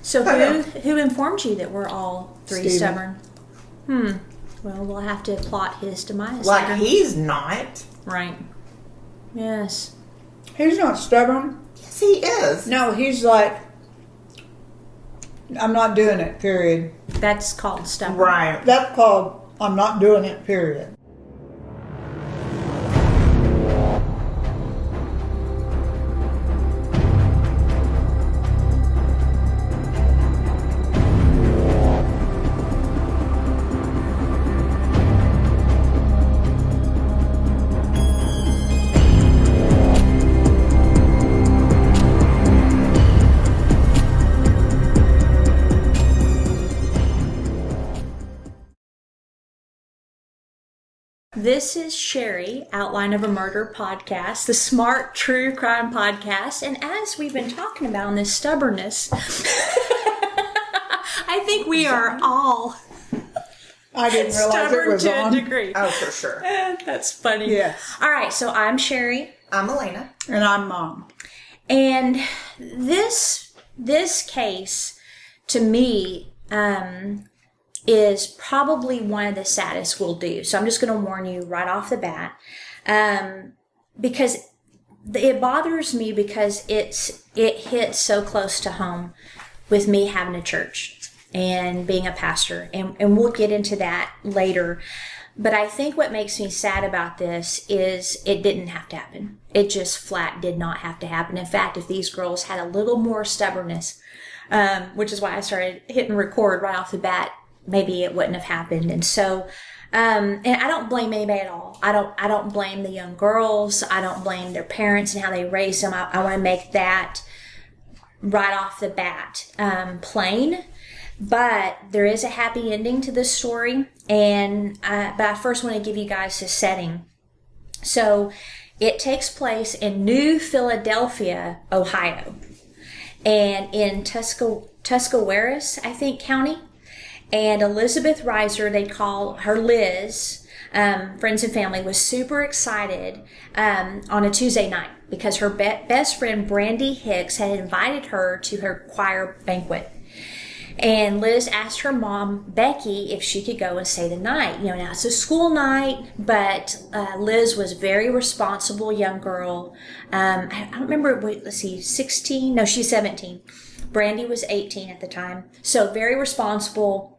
So who informed you that we're all three stubborn? Well, we'll have to plot his demise. Like, later. he's not. Right. Yes. He's not stubborn. Yes, he is. No, he's like, I'm not doing it, period. That's called stubborn. Right. That's called, I'm not doing it, period. This is Sherry, Outline of a Murder podcast, the smart true crime podcast. And as we've been talking about on this stubbornness, I think we are all I didn't realize it was stubborn to on. a degree. Oh, for sure. That's funny. Yes. All right, so I'm Sherry. I'm Elena. And I'm Mom. And this case, to me, is probably one of the saddest we'll do. So I'm just going to warn you right off the bat, because it bothers me because it hits so close to home with me having a church and being a pastor, and we'll get into that later. But I think what makes me sad about this is it didn't have to happen. It just flat did not have to happen. In fact, if these girls had a little more stubbornness, which is why I started hitting record right off the bat, maybe it wouldn't have happened. And so, and I don't blame anybody at all. I don't blame the young girls. I don't blame their parents and how they raised them. I want to make that right off the bat plain. But there is a happy ending to this story. And but I first want to give you guys a setting. So it takes place in New Philadelphia, Ohio, and in Tuscarawas, I think, county. And Elizabeth Reiser, they call her Liz, friends and family, was super excited on a Tuesday night because her best friend Brandi Hicks had invited her to her choir banquet. And Liz asked her mom, Becky, if she could go and stay the night. You know, now it's a school night, but Liz was a very responsible young girl. I don't remember, let's see, 16? No, she's 17. Brandi was 18 at the time. So very responsible.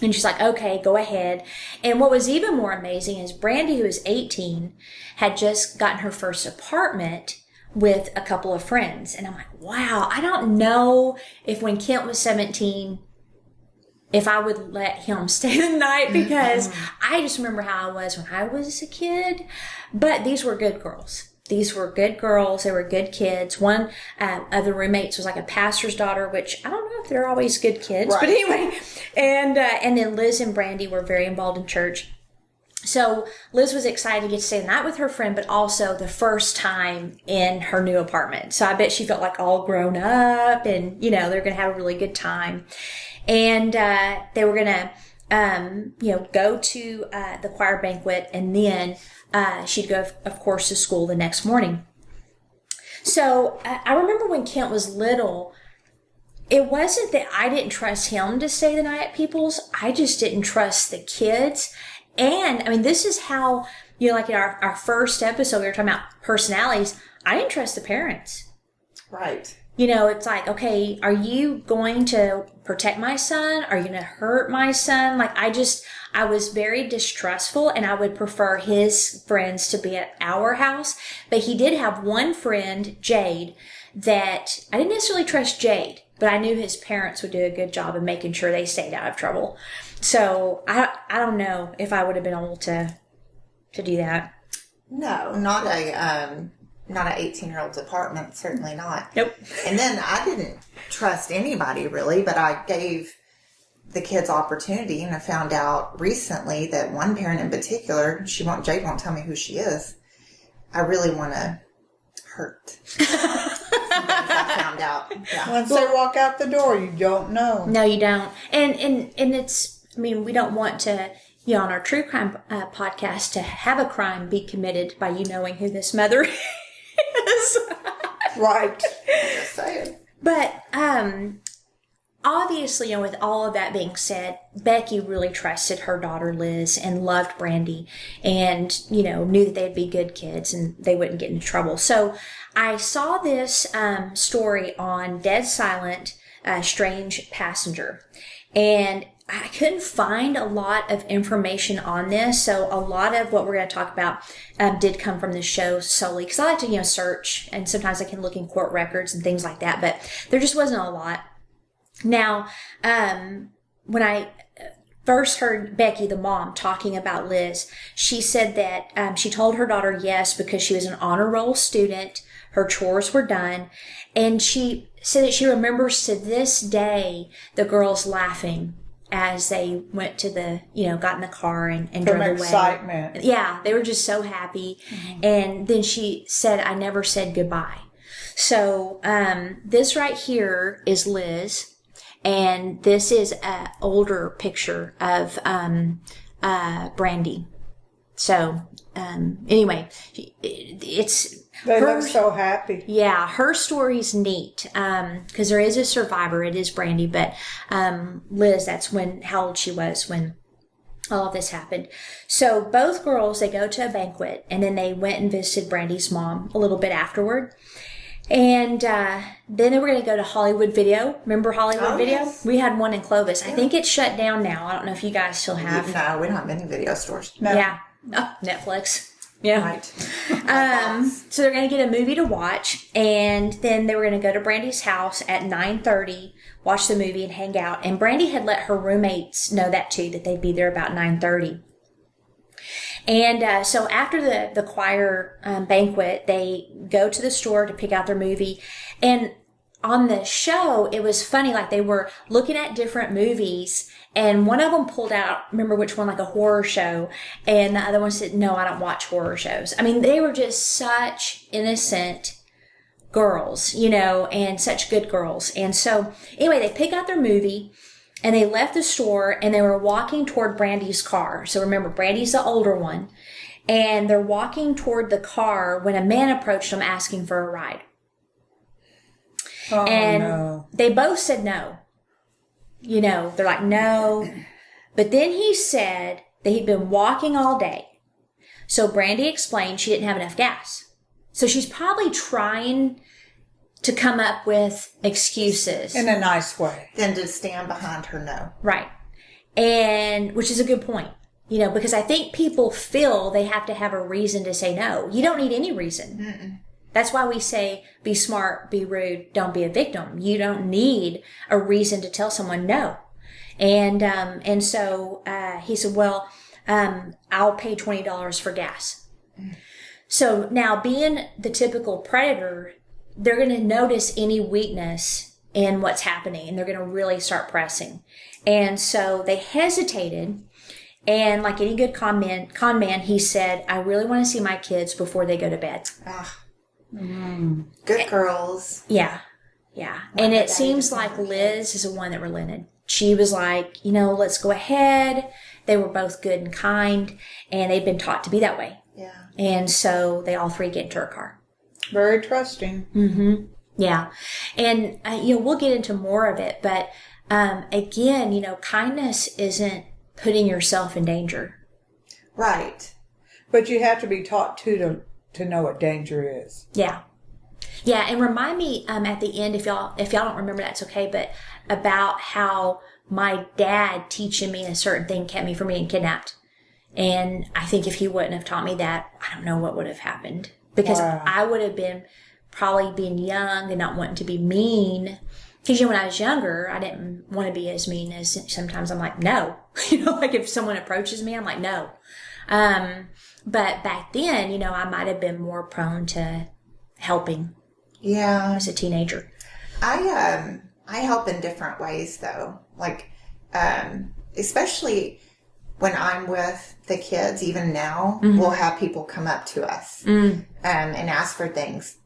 And she's like, okay, go ahead. And what was even more amazing is Brandi, who was 18, had just gotten her first apartment with a couple of friends. And I'm like, wow, I don't know if when Kent was 17, if I would let him stay the night, because I just remember how I was when I was a kid. But these were good girls. These were good girls. They were good kids. One of the roommates was like a pastor's daughter, which I don't know if they're always good kids. Right. But anyway, and then Liz and Brandi were very involved in church. So Liz was excited to get to stay the night with her friend, but also the first time in her new apartment. So I bet she felt like all grown up and, you know, they're going to have a really good time. And they were going to, go to the choir banquet, and then she'd go, of course, to school the next morning. So I remember when Kent was little, it wasn't that I didn't trust him to stay the night at people's. I just didn't trust the kids. And, I mean, this is how, you know, like in our first episode, we were talking about personalities. I didn't trust the parents. Right. You know, it's like, okay, are you going to protect my son? Are you going to hurt my son? Like, I was very distrustful, and I would prefer his friends to be at our house. But he did have one friend, Jade, that I didn't necessarily trust Jade, but I knew his parents would do a good job of making sure they stayed out of trouble. So I don't know if I would have been able to do that. No, not an 18-year-old's apartment, certainly not. Nope. And then I didn't trust anybody really, but I gave the kids opportunity, and I found out recently that one parent in particular, Jade won't tell me who she is. I really want to hurt. I found out. Yeah. Once they walk out the door, you don't know. No, you don't. And it's, I mean, we don't want to, you know, on our true crime podcast, to have a crime be committed by you knowing who this mother is. Right. Just saying. But obviously, with all of that being said, Becky really trusted her daughter Liz and loved Brandi and, knew that they'd be good kids and they wouldn't get into trouble. So I saw this story on Dead Silent, Strange Passenger. And I couldn't find a lot of information on this, so a lot of what we're going to talk about did come from the show solely, because I like to, search, and sometimes I can look in court records and things like that, but there just wasn't a lot. Now, when I first heard Becky, the mom, talking about Liz, she said that she told her daughter yes because she was an honor roll student, her chores were done, and she said that she remembers to this day the girls laughing as they went to the, got in the car and drove away. Excitement. Yeah, they were just so happy. Mm-hmm. And then she said, I never said goodbye. So this right here is Liz, and this is an older picture of Brandi. So anyway, They look so happy. Yeah, her story's neat because there is a survivor. It is Brandi, but Liz, that's how old she was when all of this happened. So both girls, they go to a banquet, and then they went and visited Brandi's mom a little bit afterward. And then they were going to go to Hollywood Video. Remember Hollywood Video? Yes. We had one in Clovis. Yeah. I think it's shut down now. I don't know if you guys still have. No, we don't have many video stores. No. Yeah. Oh, Netflix. Yeah. Right. So they're going to get a movie to watch, and then they were going to go to Brandi's house at 9:30, watch the movie and hang out. And Brandi had let her roommates know that too, that they'd be there about 9:30. And so after the choir banquet, they go to the store to pick out their movie. And on the show, it was funny, like they were looking at different movies, and one of them pulled out, remember which one, like a horror show, and the other one said, no, I don't watch horror shows. I mean, they were just such innocent girls, and such good girls. And so anyway, they pick out their movie, and they left the store, and they were walking toward Brandi's car. So remember, Brandi's the older one, and they're walking toward the car when a man approached them asking for a ride. Oh, and no. They both said no. They're like, no. But then he said that he'd been walking all day. So Brandi explained she didn't have enough gas. So she's probably trying to come up with excuses. In a nice way. Then to stand behind her no. Right. And which is a good point. Because I think people feel they have to have a reason to say no. You don't need any reason. Mm-mm. That's why we say, be smart, be rude, don't be a victim. You don't need a reason to tell someone no. And so he said, well, I'll pay $20 for gas. So now, being the typical predator, they're going to notice any weakness in what's happening, and they're going to really start pressing. And so they hesitated, and like any good con man, he said, I really want to see my kids before they go to bed. Good girls. Yeah. And it seems like Liz is the one that relented. She was like, let's go ahead. They were both good and kind, and they've been taught to be that way. Yeah. And so they all three get into her car. Very trusting. Mm-hmm. Yeah. And, we'll get into more of it, but, again, kindness isn't putting yourself in danger. Right. But you have to be taught to know what danger is. Yeah. Yeah. And remind me, at the end, if y'all don't remember, that's okay, but about how my dad teaching me a certain thing kept me from being kidnapped. And I think if he wouldn't have taught me that, I don't know what would have happened, because I would have been probably being young and not wanting to be mean. Because, when I was younger, I didn't want to be as mean as sometimes I'm like, no. Like if someone approaches me, I'm like, no. But back then, I might have been more prone to helping. Yeah. As a teenager. I help in different ways though. Like, especially when I'm with the kids, even now, we'll have people come up to us, and ask for things.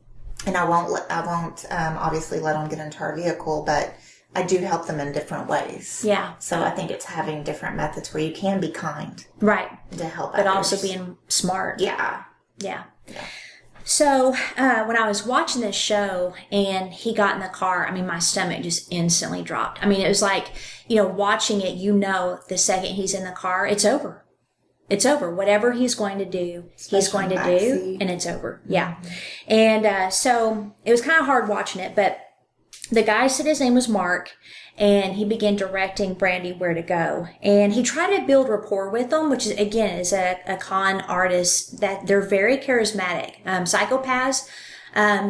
And I won't obviously let them get into our vehicle, but I do help them in different ways. Yeah. So I think it's having different methods where you can be kind. Right. To help but others. also being smart. Yeah. Yeah. So when I was watching this show and he got in the car, I mean, my stomach just instantly dropped. I mean, it was like, watching it, the second he's in the car, it's over. It's over. Whatever he's going to do, he's going to do, and it's over. Yeah. And so it was kind of hard watching it, but the guy said his name was Mark, and he began directing Brandi where to go. And he tried to build rapport with them, which is, again, is a con artist that they're very charismatic. Psychopaths,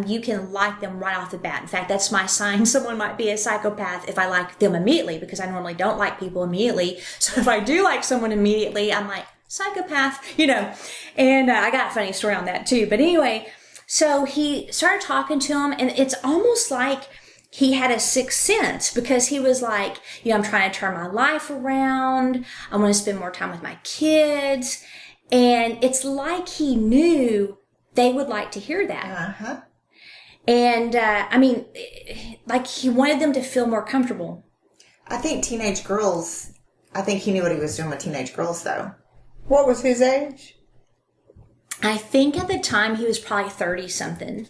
you can like them right off the bat. In fact, that's my sign someone might be a psychopath if I like them immediately, because I normally don't like people immediately. So if I do like someone immediately, I'm like, psychopath, And I got a funny story on that too. But anyway, so he started talking to him, and it's almost like he had a sixth sense, because he was like, I'm trying to turn my life around. I want to spend more time with my kids. And it's like he knew they would like to hear that. Uh-huh. And, like he wanted them to feel more comfortable. I think he knew what he was doing with teenage girls, though. What was his age? I think at the time he was probably 30-something.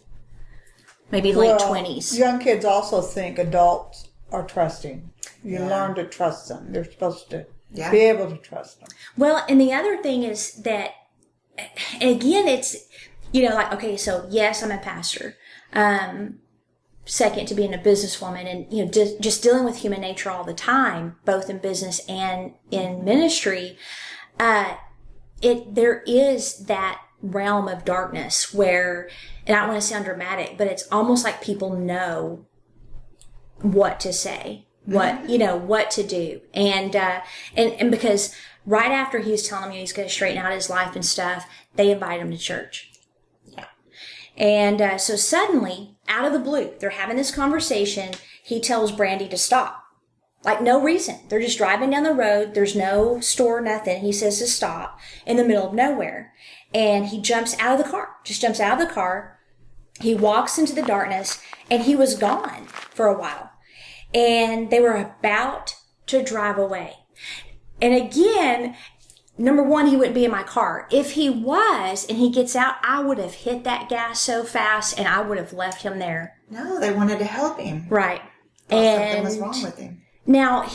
Maybe late 20s. Young kids also think adults are trusting. You learn to trust them. They're supposed to be able to trust them. Well, and the other thing is that, again, it's, okay, so yes, I'm a pastor. Second to being a businesswoman, and, just dealing with human nature all the time, both in business and in ministry. There is that realm of darkness where, and I don't want to sound dramatic, but it's almost like people know what to say, what to do. And because right after he was telling me he's going to straighten out his life and stuff, they invite him to church. Yeah. And so suddenly, out of the blue, they're having this conversation. He tells Brandi to stop. Like, no reason. They're just driving down the road. There's no store, nothing. He says to stop in the middle of nowhere. And he jumps out of the car. He walks into the darkness, and he was gone for a while. And they were about to drive away. And again, number one, he wouldn't be in my car. If he was, and he gets out, I would have hit that gas so fast, and I would have left him there. No, they wanted to help him. Right. Something was wrong with him. Now,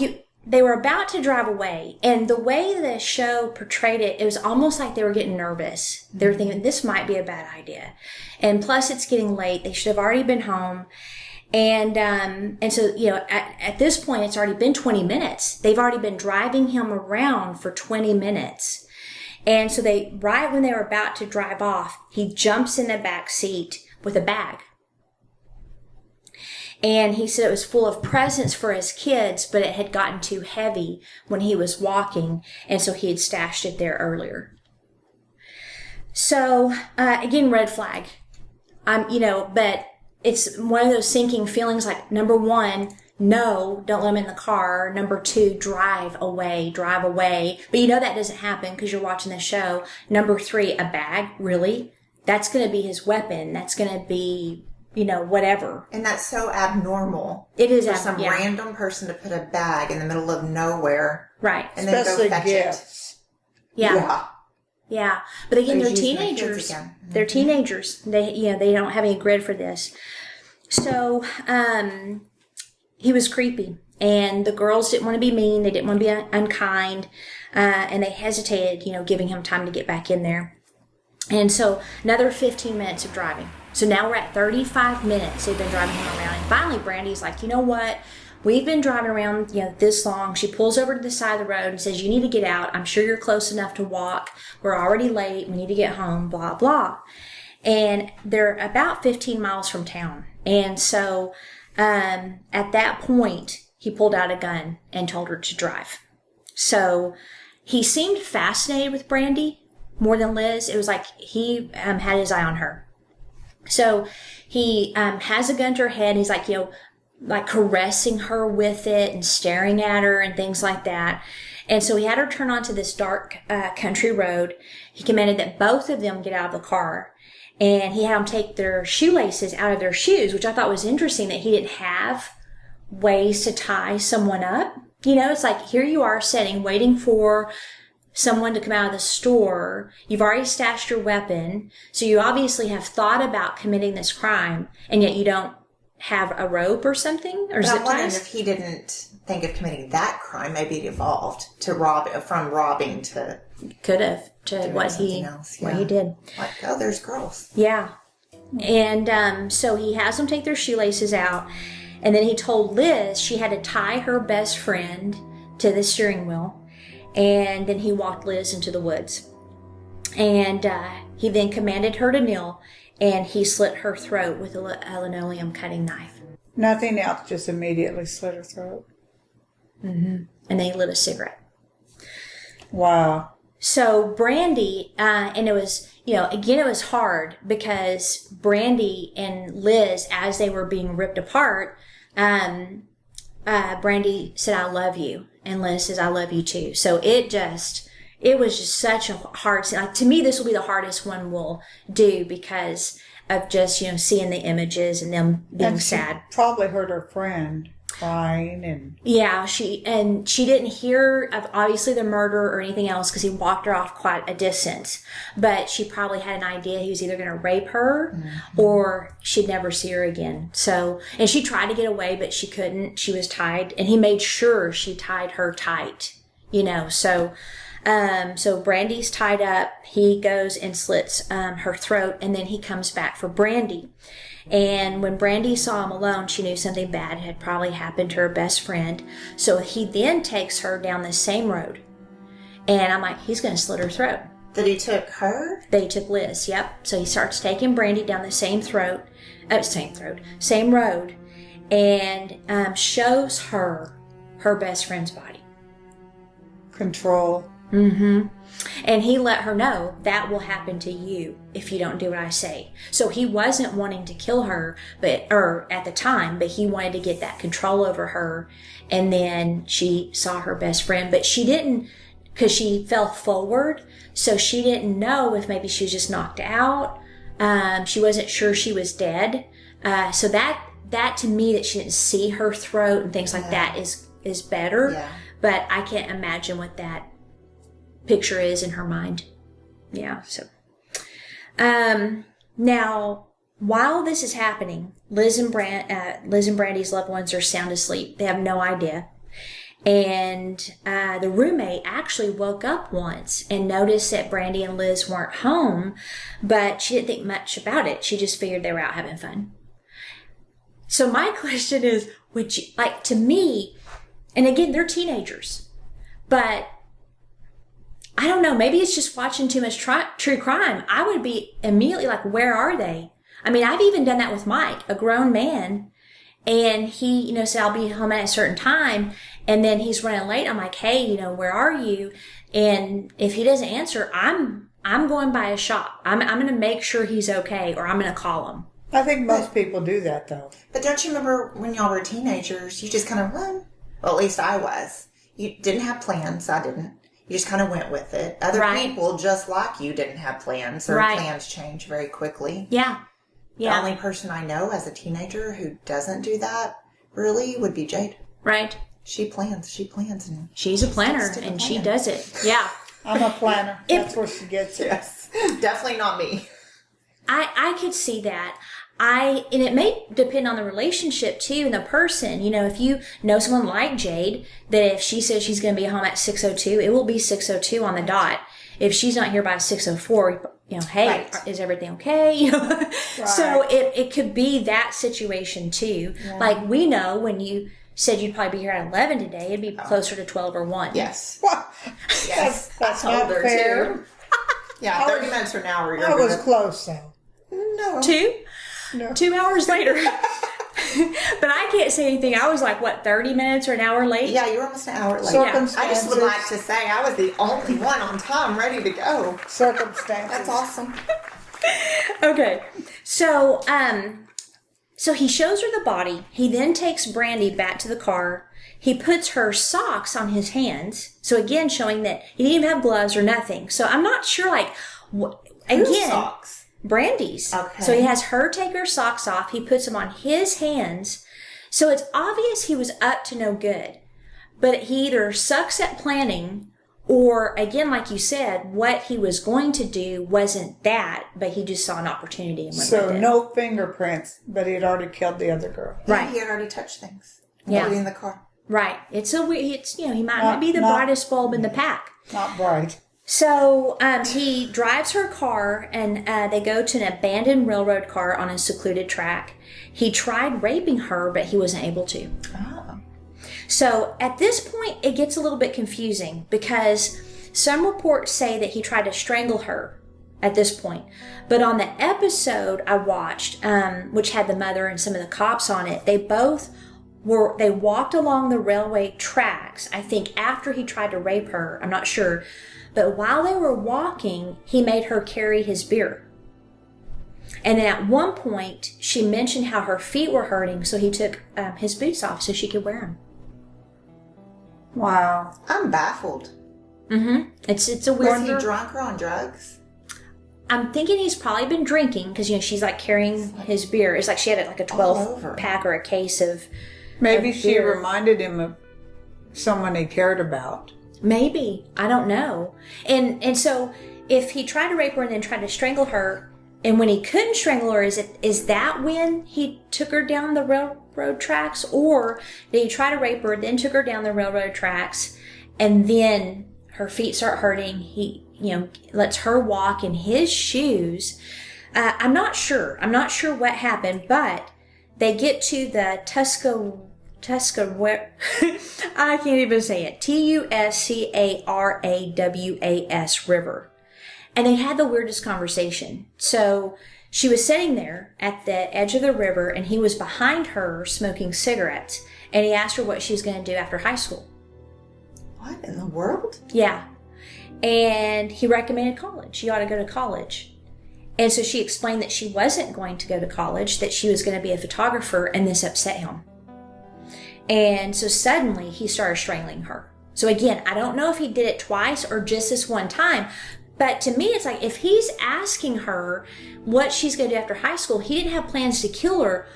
they were about to drive away, and the way the show portrayed it, it was almost like they were getting nervous. They were thinking, this might be a bad idea. And plus, it's getting late. They should have already been home. And so, at this point, it's already been 20 minutes. They've already been driving him around for 20 minutes. And so right when they were about to drive off, he jumps in the back seat with a bag. And he said it was full of presents for his kids, but it had gotten too heavy when he was walking, and so he had stashed it there earlier. So, again, red flag. But it's one of those sinking feelings like, number one, no, don't let him in the car. Number two, drive away. But that doesn't happen because you're watching the show. Number three, a bag, really? That's going to be his weapon. That's going to be, whatever. And that's so abnormal. It is for some random person to put a bag in the middle of nowhere. Right. And then go fetch it. Yeah. But again, they're teenagers. They're teenagers. They don't have any grid for this. So, he was creepy, and the girls didn't want to be mean. They didn't want to be unkind. And they hesitated, giving him time to get back in there. And so another 15 minutes of driving. So now we're at 35 minutes. They've been driving him around. And finally, Brandi's like, you know what? We've been driving around, this long. She pulls over to the side of the road and says, you need to get out. I'm sure you're close enough to walk. We're already late. We need to get home, blah, blah. And they're about 15 miles from town. And so at that point, he pulled out a gun and told her to drive. So he seemed fascinated with Brandi more than Liz. It was like he had his eye on her. So he has a gun to her head. And he's like, like caressing her with it and staring at her and things like that. And so he had her turn onto this dark country road. He commanded that both of them get out of the car. And he had them take their shoelaces out of their shoes, which I thought was interesting that he didn't have ways to tie someone up. It's like, here you are sitting, waiting for someone to come out of the store. You've already stashed your weapon. So you obviously have thought about committing this crime, and yet you don't have a rope or something? Or I'm wondering if he didn't think of committing that crime. Maybe it evolved to from robbing to... Could have, to what he did. Like, oh, there's girls. Yeah. And so he has them take their shoelaces out, and then he told Liz she had to tie her best friend to the steering wheel. And then he walked Liz into the woods. And he then commanded her to kneel, and he slit her throat with a linoleum cutting knife. Nothing else, just immediately slit her throat. Mm-hmm. And then he lit a cigarette. Wow. So Brandi, and it was, again, it was hard because Brandi and Liz, as they were being ripped apart, Brandi said, "I love you." And Liz says, "I love you too." So it was just such a hard scene. Like, to me, this will be the hardest one we'll do because of just, seeing the images and them being sad. Probably heard her friend crying and... Yeah, she didn't hear of obviously the murder or anything else because he walked her off quite a distance. But she probably had an idea he was either going to rape her or she'd never see her again. So, and she tried to get away, but she couldn't. She was tied, and he made sure she tied her tight, So Brandi's tied up. He goes and slits her throat, and then he comes back for Brandi. And when Brandi saw him alone, she knew something bad had probably happened to her best friend. So he then takes her down the same road. And I'm like, he's going to slit her throat. That he took her? They took Liz, yep. So he starts taking Brandi down the same road, and shows her best friend's body. Control. Mm-hmm. And he let her know that will happen to you if you don't do what I say. So he wasn't wanting to kill her, at the time, but he wanted to get that control over her. And then she saw her best friend, but she didn't, because she fell forward. So she didn't know if maybe she was just knocked out. She wasn't sure she was dead. So that to me, that she didn't see her throat and things like that is better. Yeah. But I can't imagine what that picture is in her mind. Yeah. So, now while this is happening, Liz and Brandi's loved ones are sound asleep. They have no idea. And the roommate actually woke up once and noticed that Brandi and Liz weren't home, but she didn't think much about it. She just figured they were out having fun. So my question is, would you, like, to me, and again, they're teenagers, but I don't know, maybe it's just watching too much true crime. I would be immediately like, where are they? I mean, I've even done that with Mike, a grown man, and he, said, I'll be home at a certain time, and then he's running late. I'm like, hey, where are you? And if he doesn't answer, I'm going by a shop. I'm going to make sure he's okay, or I'm going to call him. I think most people do that, though. But don't you remember when y'all were teenagers, you just kind of run? Well, at least I was. You didn't have plans. I didn't. You just kind of went with it. Other people, just like you, didn't have plans. Their plans change very quickly. Yeah. Yeah. The only person I know as a teenager who doesn't do that, really, would be Jade. Right. She plans. And she's a planner, and she does it. Yeah. I'm a planner. That's where she gets it. Yes. Definitely not me. I could see that. And it may depend on the relationship too, and the person. If you know someone like Jade, that if she says she's going to be home at 6:02, it will be 6:02 on the dot. If she's not here by 6:04, hey, is everything okay? Right. So it could be that situation too. Yeah. Like, we know when you said you'd probably be here at 11 today, it'd be closer to 12 or 1. Yes. Yes. That's not fair. Too. Yeah, 30 minutes from now. I was close, though. No. 2? No. 2 hours later. But I can't say anything. I was like, 30 minutes or an hour late? Yeah, you were almost an hour late. I just would like to say I was the only one on time ready to go. Circumstances. That's awesome. Okay. So, so he shows her the body. He then takes Brandi back to the car. He puts her socks on his hands. So again, showing that he didn't even have gloves or nothing. So I'm not sure, Whose socks? Brandi's. Okay. So he has her take her socks off. He puts them on his hands. So it's obvious he was up to no good. But he either sucks at planning, Or again, like you said, what he was going to do wasn't that, but he just saw an opportunity and went with it. No fingerprints, but he had already killed the other girl. Right. He had already touched things. Including the car. Right. It's a weird, he might not be the brightest bulb in the pack. Not bright. So he drives her car, and they go to an abandoned railroad car on a secluded track. He tried raping her, but he wasn't able to. Oh. So at this point, it gets a little bit confusing because some reports say that he tried to strangle her at this point. But on the episode I watched, which had the mother and some of the cops on it, they walked along the railway tracks, I think after he tried to rape her, I'm not sure. But while they were walking, he made her carry his beer. And then at one point, she mentioned how her feet were hurting, so he took his boots off so she could wear them. Wow. I'm baffled. Mm-hmm. It's a weird... Was he drunk or on drugs? I'm thinking he's probably been drinking because, she's like carrying his beer. It's like she had like a 12-pack or a case of Maybe of she beer. reminded him of someone he cared about. Maybe. I don't know. And so if he tried to rape her and then tried to strangle her, and when he couldn't strangle her, is that when he took her down the railroad tracks? Or did he try to rape her, then took her down the railroad tracks, and then her feet start hurting? He, lets her walk in his shoes. I'm not sure. I'm not sure what happened, but they get to the I can't even say it. Tuscarawas River. And they had the weirdest conversation. So she was sitting there at the edge of the river, and he was behind her smoking cigarettes. And he asked her what she was going to do after high school. What in the world? Yeah. And he recommended college. You ought to go to college. And so she explained that she wasn't going to go to college, that she was going to be a photographer, and this upset him. And so suddenly he started strangling her. So again, I don't know if he did it twice or just this one time, but to me it's like if he's asking her what she's going to do after high school, he didn't have plans to kill her.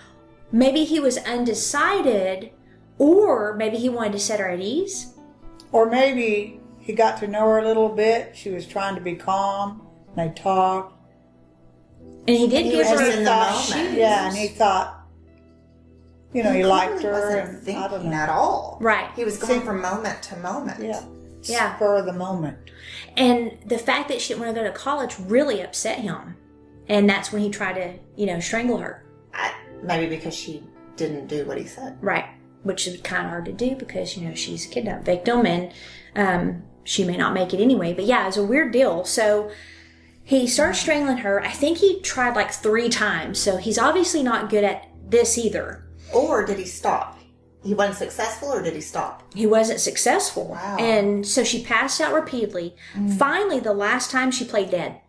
Maybe he was undecided, or maybe he wanted to set her at ease. Or maybe he got to know her a little bit. She was trying to be calm. They talked. And he did give her in the moment. Yeah, and he thought, he liked her. Wasn't And thinking I don't know. at all. Right. He was going from moment to moment. Yeah. Yeah. Spur of the moment. And the fact that she didn't want to go to college really upset him. And that's when he tried to, strangle her. Maybe because she didn't do what he said. Right. Which is kind of hard to do because, she's a kidnapped victim and she may not make it anyway. But yeah, it's a weird deal. So he starts strangling her. I think he tried like 3 times. So he's obviously not good at this either. Or did he stop? He wasn't successful, or did he stop? He wasn't successful. Wow. And so she passed out repeatedly. Finally, the last time she played dead.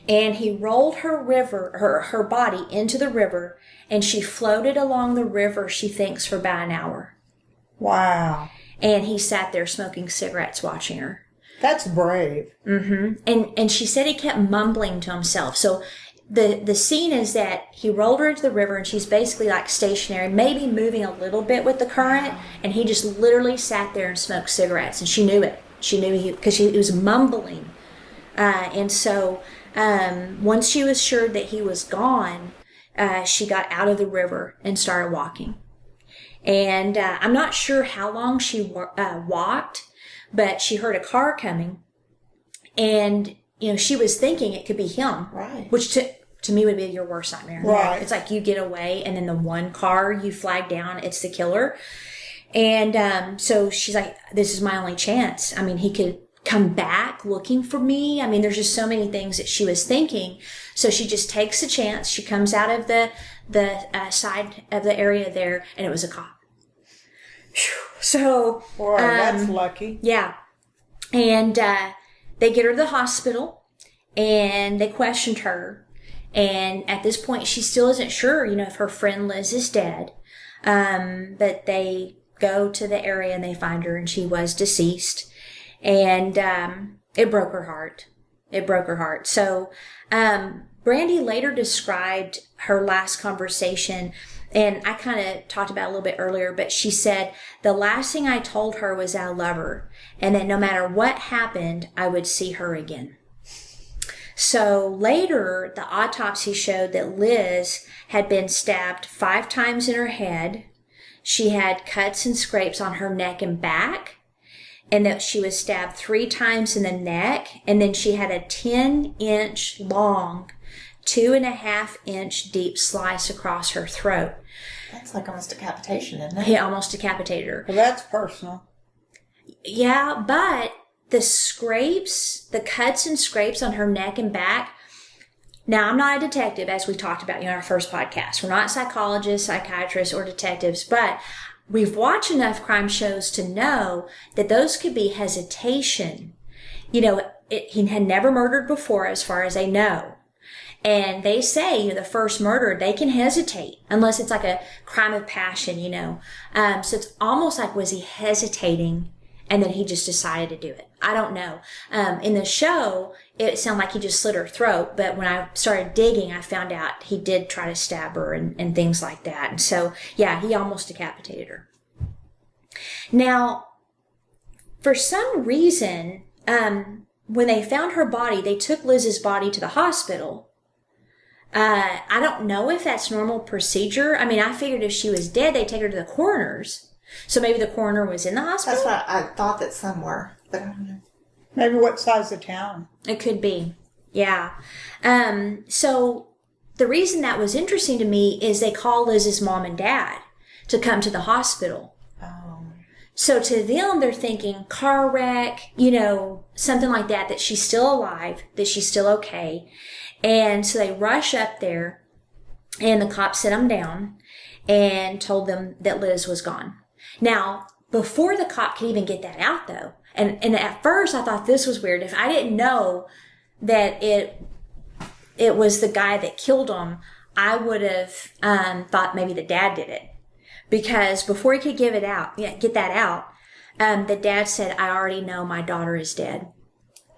And he rolled her body into the river, and she floated along the river, she thinks, for about an hour. Wow. And he sat there smoking cigarettes watching her. That's brave. Mm-hmm. And she said he kept mumbling to himself. So the scene is that he rolled her into the river, and she's basically like stationary, maybe moving a little bit with the current, and he just literally sat there and smoked cigarettes, and she knew it. She knew because he was mumbling. And so once she was sure that he was gone, she got out of the river and started walking. And I'm not sure how long she walked, but she heard a car coming, and she was thinking it could be him, Right? Which to me would be your worst nightmare. Right. It's like you get away, and then the one car you flag down, it's the killer. And so she's like, "This is my only chance. I mean, he could come back looking for me. I mean, there's just so many things that she was thinking. So she just takes a chance. She comes out of the side of the area there, and it was a cop. So, Boy, that's lucky. yeah. And they get her to the hospital, and they questioned her. And at this point, she still isn't sure, if her friend Liz is dead. But they go to the area, and they find her, and she was deceased. And it broke her heart. It broke her heart. So Brandi later described her last conversation and I kind of talked about it a little bit earlier, but she said the last thing I told her was I love her, and that no matter what happened, I would see her again. So later, the autopsy showed that Liz had been stabbed 5 times in her head. She had cuts and scrapes on her neck and back, and that she was stabbed 3 times in the neck, and then she had a 10-inch long, 2.5-inch deep slice across her throat. That's like almost decapitation, isn't it? Yeah, almost decapitated her. Well, that's personal. Yeah, but the scrapes, the cuts and scrapes on her neck and back. Now, I'm not a detective, as we talked about in our first podcast. We're not psychologists, psychiatrists, or detectives, but we've watched enough crime shows to know that those could be hesitation. He had never murdered before, as far as they know. And they say, the first murder, they can hesitate, unless it's like a crime of passion, So it's almost like, was he hesitating? And then he just decided to do it. I don't know. In the show, it sounded like he just slit her throat. But when I started digging, I found out he did try to stab her and things like that. And so, yeah, he almost decapitated her. Now, for some reason, when they found her body, they took Liz's body to the hospital. I don't know if that's normal procedure. I mean, I figured if she was dead, they'd take her to the coroner's. So maybe the coroner was in the hospital? That's what I thought that some were, but I don't know. Maybe what size of town? It could be. Yeah. So the reason that was interesting to me is they call Liz's mom and dad to come to the hospital. Oh. So to them, they're thinking car wreck, something like that, that she's still alive, that she's still okay. And so they rush up there, and the cops set them down and told them that Liz was gone. Now, before the cop could even get that out, though, and at first I thought this was weird. If I didn't know that it was the guy that killed him, I would have thought maybe the dad did it. Because before he could get that out, the dad said, "I already know my daughter is dead."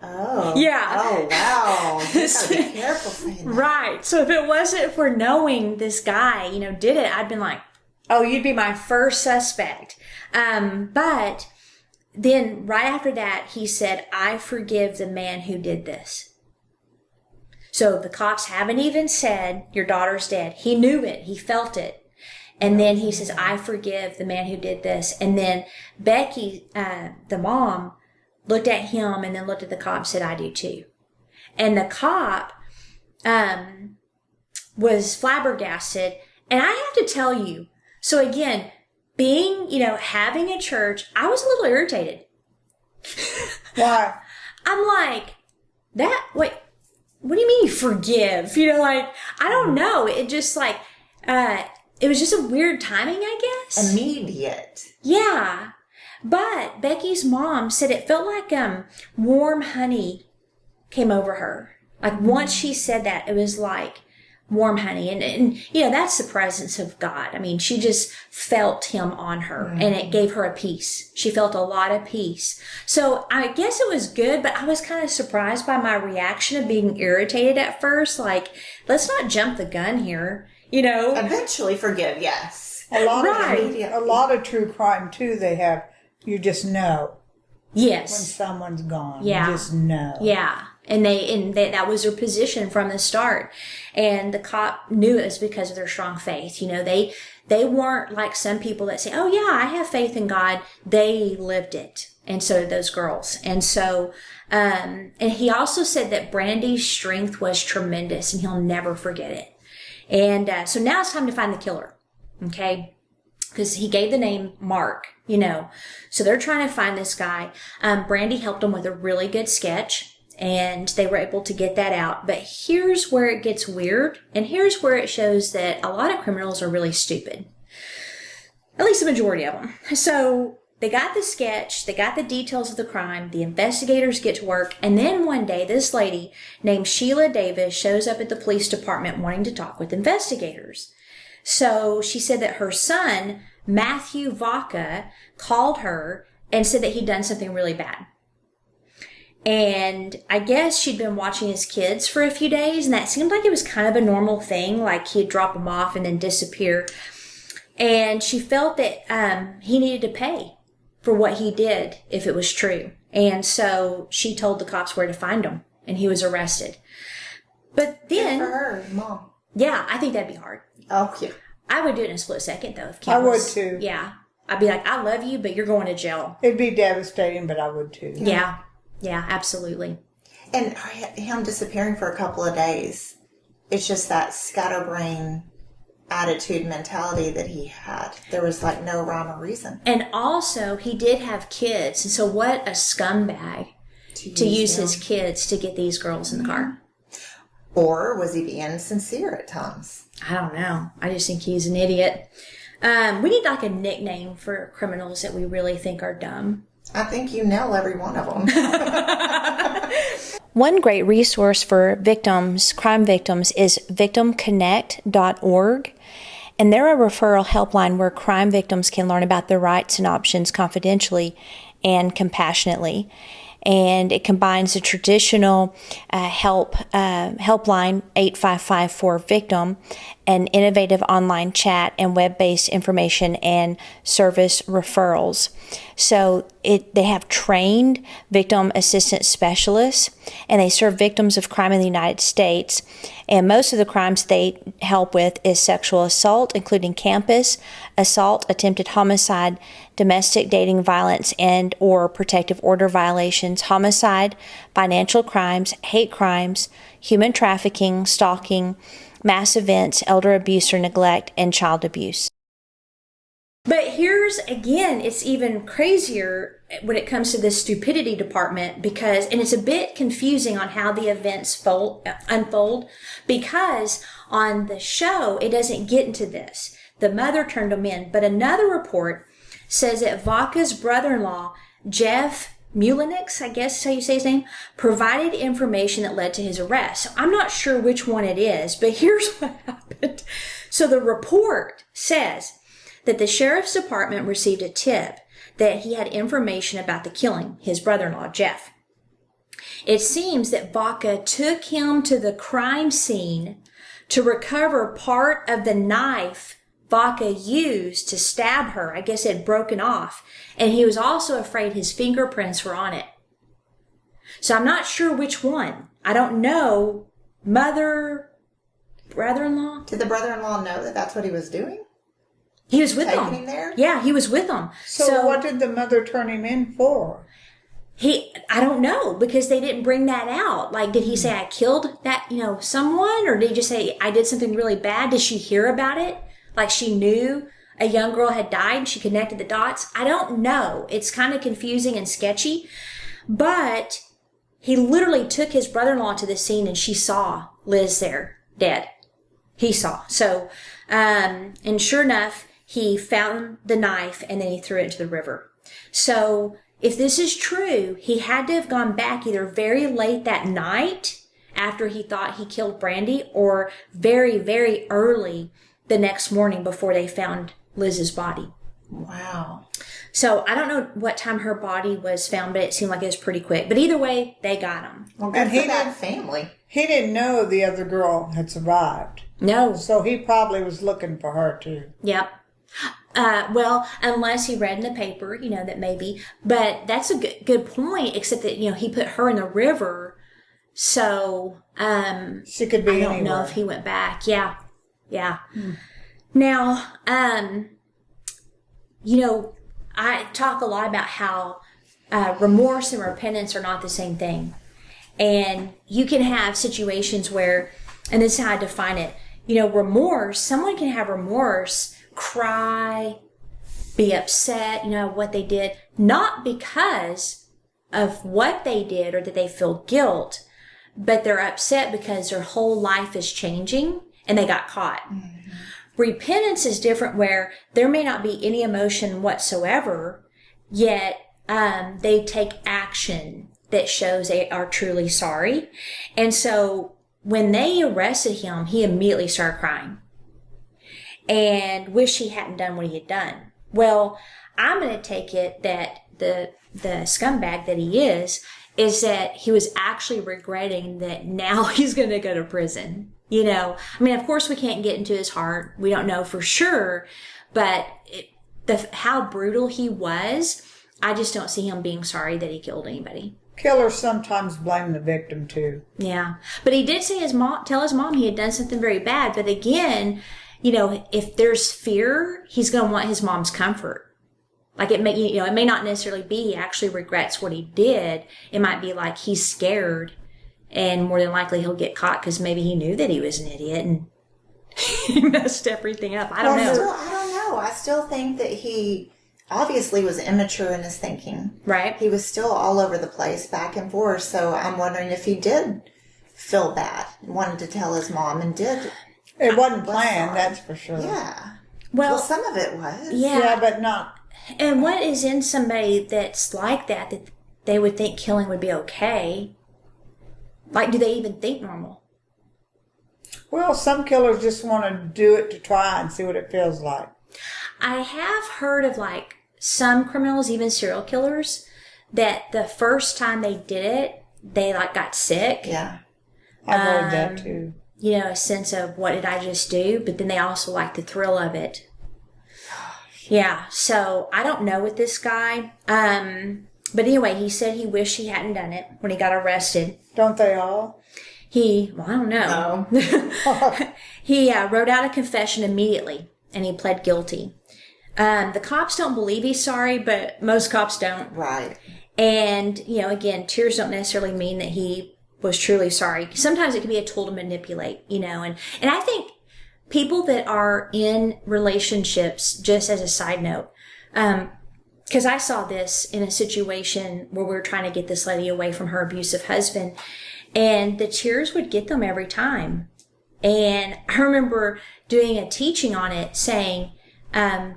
Oh. Yeah. Oh, wow. You gotta be careful saying that. Right. So if it wasn't for knowing this guy, did it, I'd been like, oh, you'd be my first suspect. But then right after that, he said, "I forgive the man who did this." So the cops haven't even said, "Your daughter's dead." He knew it. He felt it. And then he says, "I forgive the man who did this." And then Becky, the mom, looked at him and then looked at the cop and said, "I do too." And the cop was flabbergasted. And I have to tell you, so again, being, having a church, I was a little irritated. Why? I'm like, wait, what do you mean you forgive? I don't know. It just it was just a weird timing, I guess. Immediate. Yeah. But Becky's mom said it felt like warm honey came over her. Like once she said that, it was like warm honey. And that's the presence of God. I mean, she just felt him on her and it gave her a peace. She felt a lot of peace. So I guess it was good, but I was kind of surprised by my reaction of being irritated at first. Like, let's not jump the gun here, Eventually forgive, yes. A lot of true crime, too, they have, you just know. Yes. When someone's gone. Yeah. You just know. Yeah. And that was their position from the start. And the cop knew it was because of their strong faith. They weren't like some people that say, "Oh yeah, I have faith in God." They lived it. And so did those girls. And so, and he also said that Brandi's strength was tremendous and he'll never forget it. And, so now it's time to find the killer. Okay. Because he gave the name Mark, So they're trying to find this guy. Brandi helped them with a really good sketch, and they were able to get that out. But here's where it gets weird, and here's where it shows that a lot of criminals are really stupid. At least the majority of them. So they got the sketch, they got the details of the crime, the investigators get to work, and then one day this lady named Sheila Davis shows up at the police department wanting to talk with investigators. So she said that her son, Matthew Vaca, called her and said that he'd done something really bad. And I guess she'd been watching his kids for a few days, and that seemed like it was kind of a normal thing, like he'd drop them off and then disappear. And she felt that he needed to pay for what he did if it was true. And so she told the cops where to find him, and he was arrested. But then... Good for her, Mom. Yeah, I think that'd be hard. Oh, yeah. I would do it in a split second, though. If Kim I would, was, too. Yeah. I'd be like, I love you, but you're going to jail. It'd be devastating, but I would, too. Yeah. Yeah, absolutely. And him disappearing for a couple of days, it's just that scatterbrain attitude mentality that he had. There was like no rhyme or reason. And also, he did have kids. And so what a scumbag to use his kids to get these girls in the car. Or was he being sincere at times? I don't know. I just think he's an idiot. We need like a nickname for criminals that we really think are dumb. I think you nail every one of them. One great resource for victims, crime victims, is victimconnect.org. And they're a referral helpline where crime victims can learn about their rights and options confidentially and compassionately. And it combines the traditional helpline 8554-VICTIM, an innovative online chat, and web-based information and service referrals. So they have trained victim assistance specialists, and they serve victims of crime in the United States. And most of the crimes they help with is sexual assault, including campus assault, attempted homicide, domestic dating violence and or protective order violations, homicide, financial crimes, hate crimes, human trafficking, stalking, mass events, elder abuse or neglect, and child abuse. But here's, again, it's even crazier when it comes to the stupidity department and it's a bit confusing on how the events unfold, because on the show, it doesn't get into this. The mother turned them in, but another report says that Vaca's brother-in-law, Jeff Mulinix, I guess is how you say his name, provided information that led to his arrest. So I'm not sure which one it is, but here's what happened. So the report says that the sheriff's department received a tip that he had information about the killing, his brother-in-law, Jeff. It seems that Vaca took him to the crime scene to recover part of the knife Vaca used to stab her. I guess it had broken off. And he was also afraid his fingerprints were on it. So I'm not sure which one. I don't know. Mother, brother-in-law? Did the brother-in-law know that that's what he was doing? He was with Taking them. him there? Yeah, he was with them. So what did the mother turn him in for? I don't know, because they didn't bring that out. Like, did he say, I killed that, someone? Or did he just say, I did something really bad? Did she hear about it? Like she knew a young girl had died and she connected the dots? I don't know. It's kind of confusing and sketchy. But he literally took his brother-in-law to the scene and she saw Liz there, dead. He saw. So, and sure enough, he found the knife and then he threw it into the river. So if this is true, he had to have gone back either very late that night after he thought he killed Brandi, or very, very early the next morning before they found Liz's body. Wow. So I don't know what time her body was found, but it seemed like it was pretty quick. But either way, they got him. Well, good for that family. He didn't know the other girl had survived. No. So he probably was looking for her too. Yep. Well, unless he read in the paper, that maybe. But that's a good point, except that, he put her in the river. So, she could be I don't anywhere. know if he went back. Yeah. Yeah. Now, I talk a lot about how remorse and repentance are not the same thing. And you can have situations where, and this is how I define it, remorse, someone can have remorse, cry, be upset, what they did, not because of what they did or that they feel guilt, but they're upset because their whole life is changing and they got caught. Mm-hmm. Repentance is different, where there may not be any emotion whatsoever, yet they take action that shows they are truly sorry. And so when they arrested him, he immediately started crying and wished he hadn't done what he had done. Well, I'm going to take it that the scumbag that he is that he was actually regretting that now he's going to go to prison. Of course we can't get into his heart. We don't know for sure, But how brutal he was, I just don't see him being sorry that he killed anybody. Killers sometimes blame the victim too. Yeah. But he did say tell his mom he had done something very bad. But again, if there's fear, he's going to want his mom's comfort. Like it may not necessarily be he actually regrets what he did. It might be like he's scared, and more than likely he'll get caught because maybe he knew that he was an idiot and he messed everything up. I don't know. I don't know. I still think that he obviously was immature in his thinking. Right. He was still all over the place, back and forth. So I'm wondering if he did feel bad, wanted to tell his mom, and did. It wasn't planned, that's for sure. Yeah. Well, some of it was. Yeah, but not. And what is in somebody that's like that they would think killing would be okay? Like, do they even think normal? Well, some killers just want to do it to try and see what it feels like. I have heard of like some criminals, even serial killers, that the first time they did it, they like got sick. Yeah. I've heard that too. A sense of what did I just do? But then they also like the thrill of it. Yeah, so I don't know with this guy. But anyway, he said he wished he hadn't done it when he got arrested. Don't they all? I don't know. No. He wrote out a confession immediately, and he pled guilty. The cops don't believe he's sorry, but most cops don't. Right. And, again, tears don't necessarily mean that he was truly sorry. Sometimes it can be a tool to manipulate, and I think people that are in relationships, just as a side note, because I saw this in a situation where we were trying to get this lady away from her abusive husband, and the tears would get them every time. And I remember doing a teaching on it saying,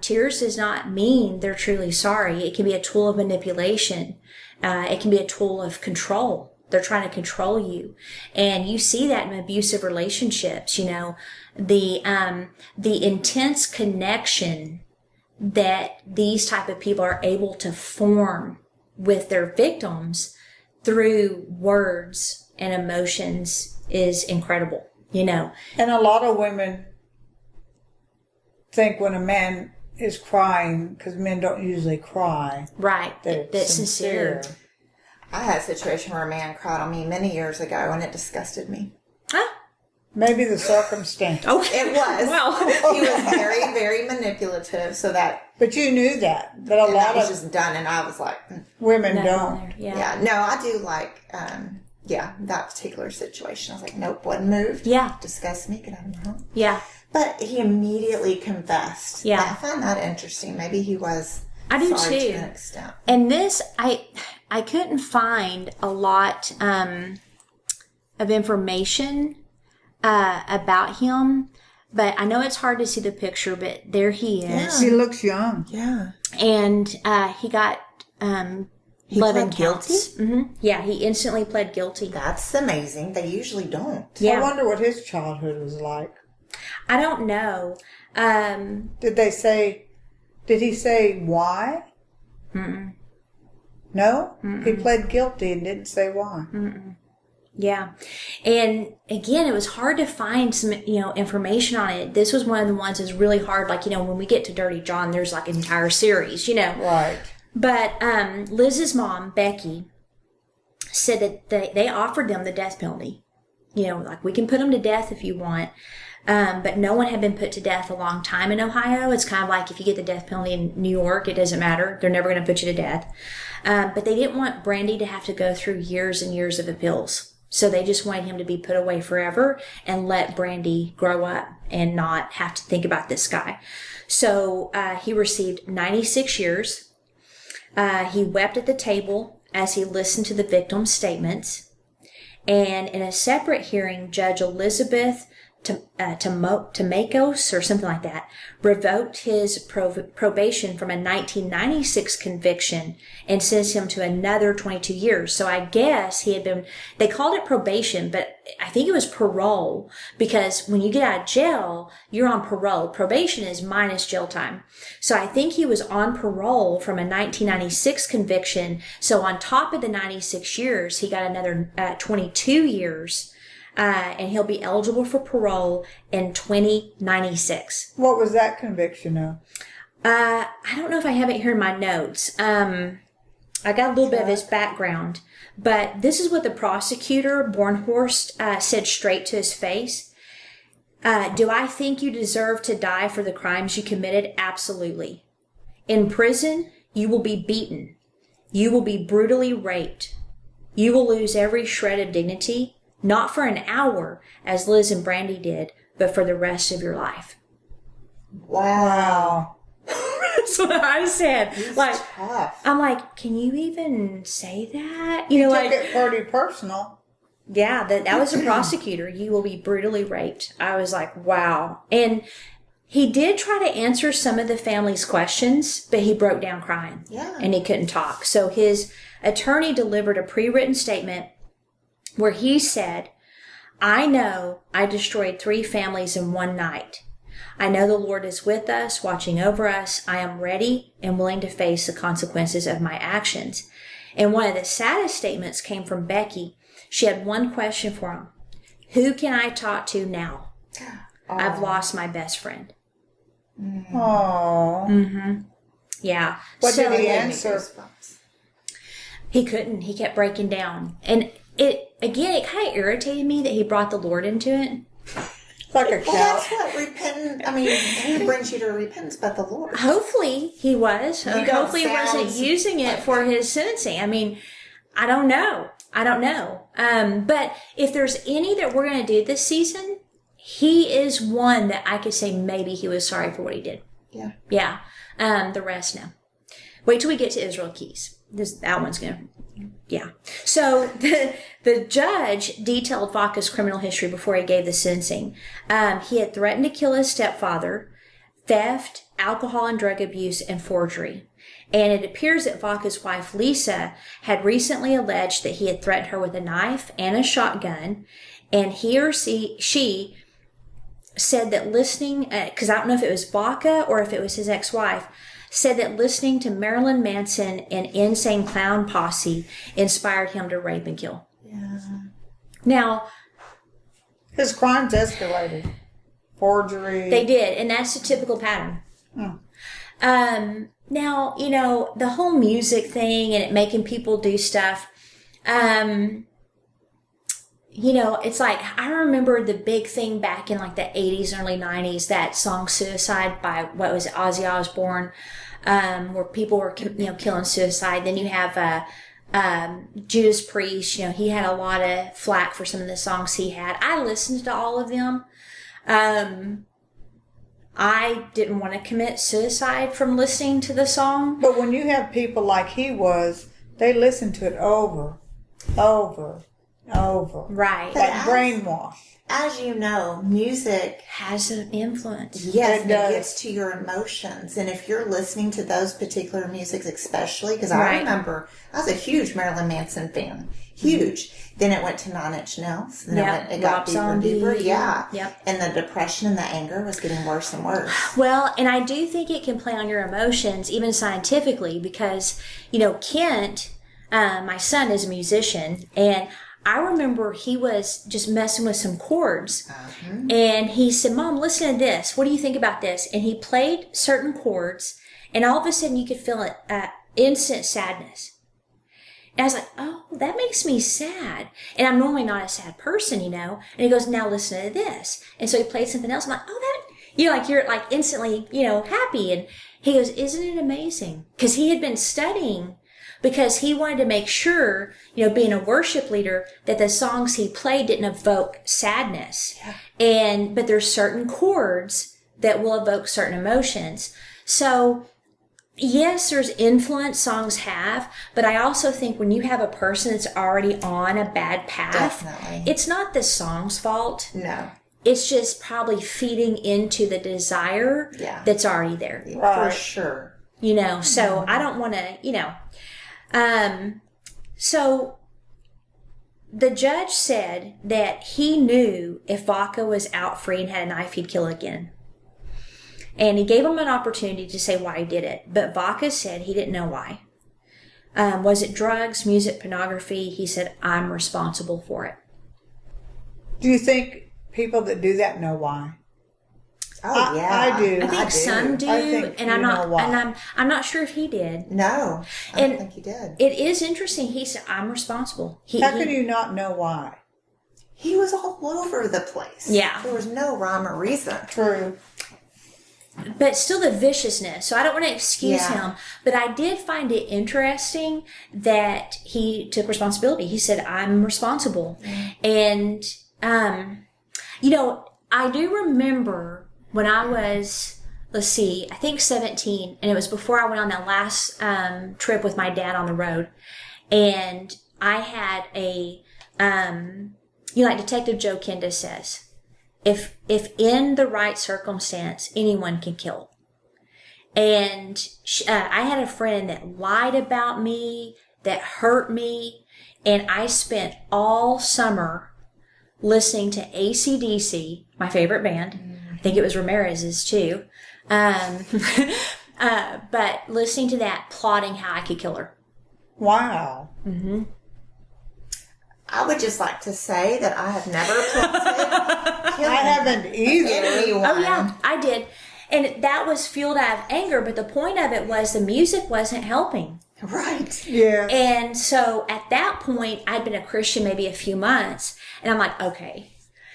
tears does not mean they're truly sorry. It can be a tool of manipulation. It can be a tool of control. They're trying to control you. And you see that in abusive relationships, the intense connection that these type of people are able to form with their victims through words and emotions is incredible, And a lot of women think when a man is crying, because men don't usually cry. Right. That That's sincere. I had a situation where a man cried on me many years ago, and it disgusted me. Huh? Maybe the circumstance. Oh, it was. Well, he was very, very manipulative. So that. But you knew that. But a lot was of just done, and I was like, women don't. Yeah. No, I do like. That particular situation. I was like, nope, wasn't moved. Yeah. Disgust me. Get out of my home. Yeah. But he immediately confessed. Yeah. I found that interesting. Maybe he was. I do sorry too. To an extent. And this, I couldn't find a lot of information about him, but I know it's hard to see the picture, but there he is. He looks young. Yeah. And he got He 11 pled guilty? counts. Mm-hmm. Yeah, he instantly pled guilty. That's amazing. They usually don't. Yeah. I wonder what his childhood was like. I don't know. Did he say why? Mm-mm. No? Mm-mm. He pled guilty and didn't say why. Mm-mm. Yeah. And again, it was hard to find some, information on it. This was one of the ones that's really hard. Like, when we get to Dirty John, there's like an entire series, Right. But Liz's mom, Becky, said that they offered them the death penalty. Like, we can put them to death if you want. But no one had been put to death a long time in Ohio. It's kind of like if you get the death penalty in New York, it doesn't matter. They're never going to put you to death. But they didn't want Brandi to have to go through years and years of appeals. So they just wanted him to be put away forever and let Brandi grow up and not have to think about this guy. So he received 96 years. He wept at the table as he listened to the victim's statements. And in a separate hearing, Judge Elizabeth Tomakos or something like that revoked his probation from a 1996 conviction and sentenced him to another 22 years. So I guess they called it probation, but I think it was parole, because when you get out of jail, you're on parole. Probation is minus jail time. So I think he was on parole from a 1996 conviction. So on top of the 96 years, he got another 22 years and he'll be eligible for parole in 2096. What was that conviction of? I don't know if I have it here in my notes. I got a little bit of his background, but this is what the prosecutor, Bornhorst, said straight to his face. Do I think you deserve to die for the crimes you committed? Absolutely. In prison, you will be beaten. You will be brutally raped. You will lose every shred of dignity, not for an hour, as Liz and Brandi did, but for the rest of your life. Wow. That's what I said. He's like, tough. I'm like, can you even say that? You took it pretty personal. Yeah, that was a prosecutor. You will be brutally raped. I was like, wow. And he did try to answer some of the family's questions, but he broke down crying. Yeah. And he couldn't talk. So his attorney delivered a pre-written statement where he said, I know I destroyed 3 families in one night. I know the Lord is with us, watching over us. I am ready and willing to face the consequences of my actions. And one of the saddest statements came from Becky. She had one question for him. Who can I talk to now? I've lost my best friend. Oh. Mm-hmm. Yeah. What did he answer? He couldn't. He kept breaking down. And it kind of irritated me that he brought the Lord into it. Like a Well, cow. that's what repentance, who brings you to repentance but the Lord? Hopefully he was. Hopefully he wasn't using it for his sentencing. I don't know. But if there's any that we're going to do this season, he is one that I could say maybe he was sorry for what he did. Yeah. Yeah. The rest, no. Wait till we get to Israel Keys. That one's going to... Yeah. So the judge detailed Vaca's criminal history before he gave the sentencing. He had threatened to kill his stepfather, theft, alcohol and drug abuse, and forgery. And it appears that Vaca's wife, Lisa, had recently alleged that he had threatened her with a knife and a shotgun. And she said that listening, because I don't know if it was Vaca or if it was his ex-wife, said that listening to Marilyn Manson and Insane Clown Posse inspired him to rape and kill. Yeah. Now, his crimes escalated. Forgery. They did, and that's a typical pattern. Now, the whole music thing and it making people do stuff, it's like, I remember the big thing back in like the 80s, early 90s, that song Suicide by, what was it, Ozzy Osbourne, where people were, killing suicide. Then you have, Judas Priest, he had a lot of flack for some of the songs he had. I listened to all of them. I didn't want to commit suicide from listening to the song. But when you have people like he was, they listen to it over. Right. Like brainwash. As you know, music has an influence. Yes, it gets to your emotions. And if you're listening to those particular musics, especially, because I remember I was a huge Marilyn Manson fan. Huge. Then it went to 9 Inch Nails. And it got deeper and deeper. Yeah. Yep. And the depression and the anger was getting worse and worse. Well, and I do think it can play on your emotions, even scientifically, because, Kent, my son, is a musician, and I remember he was just messing with some chords, and he said, Mom, listen to this. What do you think about this? And he played certain chords, and all of a sudden you could feel instant sadness. And I was like, oh, that makes me sad. And I'm normally not a sad person, And he goes, now listen to this. And so he played something else. I'm like, oh, that, you're like instantly, happy. And he goes, isn't it amazing? Because he had been studying, because he wanted to make sure, being a worship leader, that the songs he played didn't evoke sadness. Yeah. But there's certain chords that will evoke certain emotions. So, yes, there's influence songs have, but I also think when you have a person that's already on a bad path, definitely, it's not the song's fault. No. It's just probably feeding into the desire that's already there. For sure. So I don't want to, so the judge said that he knew if Vaca was out free and had a knife, he'd kill again. And he gave him an opportunity to say why he did it. But Vaca said he didn't know why. Was it drugs, music, pornography? He said, I'm responsible for it. Do you think people that do that know why? Oh yeah, I do. I think some do, I think and I'm not sure if he did. No, I don't think he did. It is interesting. He said, "I'm responsible." How can you not know why? He was all over the place. Yeah, there was no rhyme or reason. True. But still the viciousness. So I don't want to excuse him, but I did find it interesting that he took responsibility. He said, "I'm responsible," and I do remember. When I was, I think 17, and it was before I went on that last trip with my dad on the road, and I had like Detective Joe Kenda says, if in the right circumstance, anyone can kill. And I had a friend that lied about me, that hurt me, and I spent all summer listening to AC/DC, my favorite band. I think it was Ramirez's too. But listening to that, plotting how I could kill her. Wow. Mm-hmm. I would just like to say that I have never plotted killing I haven't either. anyone. Oh yeah, I did. And that was fueled out of anger, but the point of it was the music wasn't helping. Right. Yeah. And so at that point, I'd been a Christian maybe a few months, and I'm like, okay,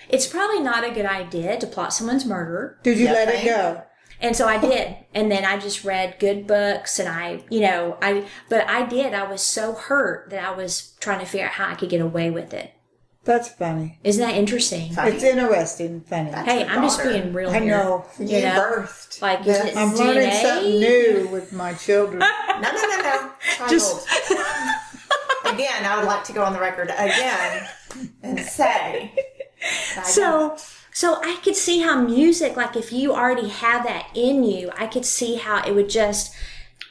it's probably not a good idea to plot someone's murder. Did you let it go? And so I did. And then I just read good books, and I did. I was so hurt that I was trying to figure out how I could get away with it. That's funny. Isn't that interesting? Funny. It's interesting, funny. Hey, I'm just being real I here. know. You birthed. Like, is it I'm DNA? learning something new with my children. No. Child. Again, I would like to go on the record again and say. So I could see how music, like if you already have that in you, I could see how it would just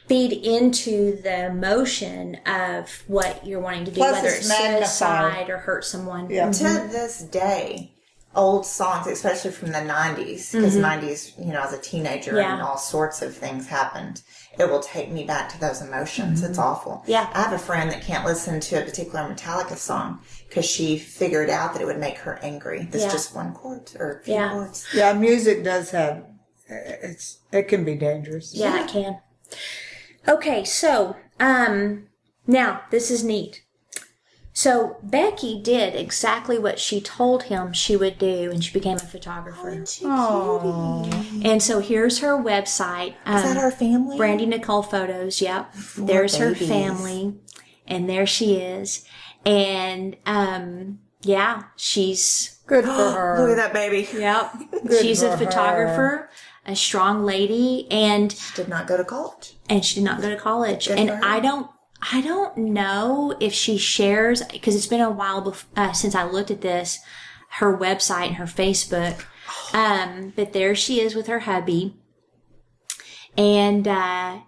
feed into the emotion of what you're wanting to do, Plus whether it's it's magnified. suicide or hurt someone. Yeah. To this day, old songs, especially from the 90s, because 90s, as a teenager and all sorts of things happened, it will take me back to those emotions. It's awful. Yeah. I have a friend that can't listen to a particular Metallica song because she figured out that it would make her angry. There's just one chord or a few chords. Yeah, music does have, it can be dangerous. Yeah, it can. Okay, so, now, this is neat. So, Becky did exactly what she told him she would do, and she became a photographer. Oh. And so, here's her website. Is that our family? Brandi Nicole Photos, yep. There's babies. her family, and there she is. And, she's... Good for her. Look at that baby. Yep. She's for a photographer, a strong lady, and... She did not go to college. And she did not go to college. Good And for her. I don't know if she shares, because it's been a while since I looked at this, her website and her Facebook. But there she is with her hubby. And, I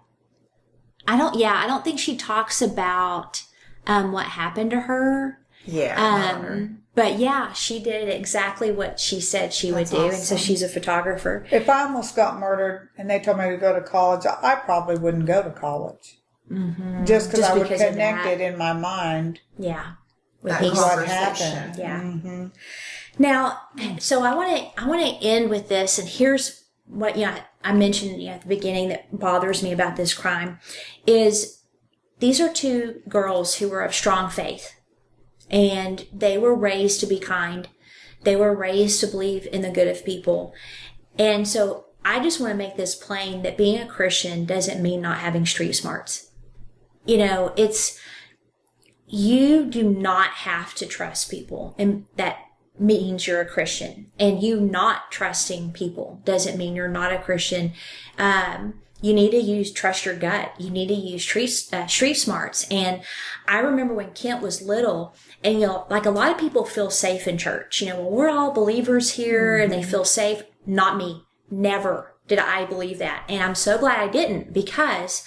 don't think she talks about, what happened to her. Yeah. But yeah, she did exactly what she said she would do. Awesome. And so she's a photographer. If I almost got murdered and they told me to go to college, I probably wouldn't go to college. Mm-hmm. Just because I would connect it in my mind. Yeah. With That what happened. Yeah. Mm-hmm. Now, so I want to end with this, and here's what I mentioned at the beginning that bothers me about this crime is these are two girls who were of strong faith, and they were raised to be kind. They were raised to believe in the good of people, and so I just want to make this plain that being a Christian doesn't mean not having street smarts. You do not have to trust people, and that means you're a Christian. And you not trusting people doesn't mean you're not a Christian. You need to trust your gut. You need to use street smarts. And I remember when Kent was little, and like a lot of people feel safe in church. Well, we're all believers here, and they feel safe. Not me. Never did I believe that, and I'm so glad I didn't, because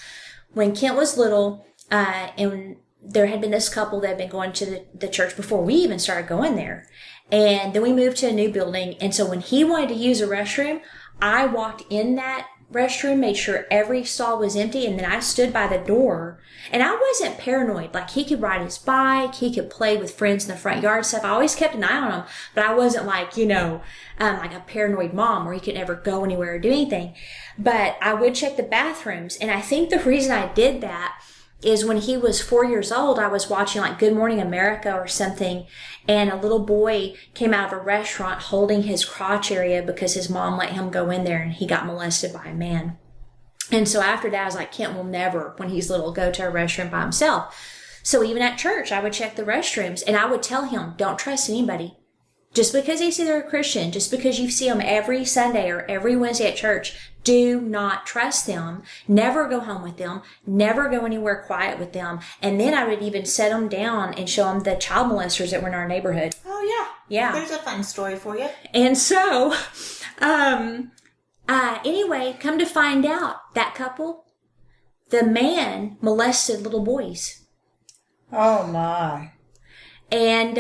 when Kent was little, and there had been this couple that had been going to the church before we even started going there. And then we moved to a new building. And so when he wanted to use a restroom, I walked in that restroom, made sure every stall was empty, and then I stood by the door. And I wasn't paranoid. Like, he could ride his bike, he could play with friends in the front yard stuff. I always kept an eye on him, but I wasn't like, like a paranoid mom where he could never go anywhere or do anything. But I would check the bathrooms, and I think the reason I did that is when he was 4 years old, I was watching like Good Morning America or something, and a little boy came out of a restaurant holding his crotch area because his mom let him go in there and he got molested by a man. And so after that, I was like, Kent will never, when he's little, go to a restroom by himself. So even at church, I would check the restrooms, and I would tell him, don't trust anybody. Just because they say they're a Christian, just because you see them every Sunday or every Wednesday at church, do not trust them. Never go home with them. Never go anywhere quiet with them. And then I would even set them down and show them the child molesters that were in our neighborhood. Oh, yeah. Yeah. There's a fun story for you. And so, anyway, come to find out, that couple, the man molested little boys. Oh, my. And,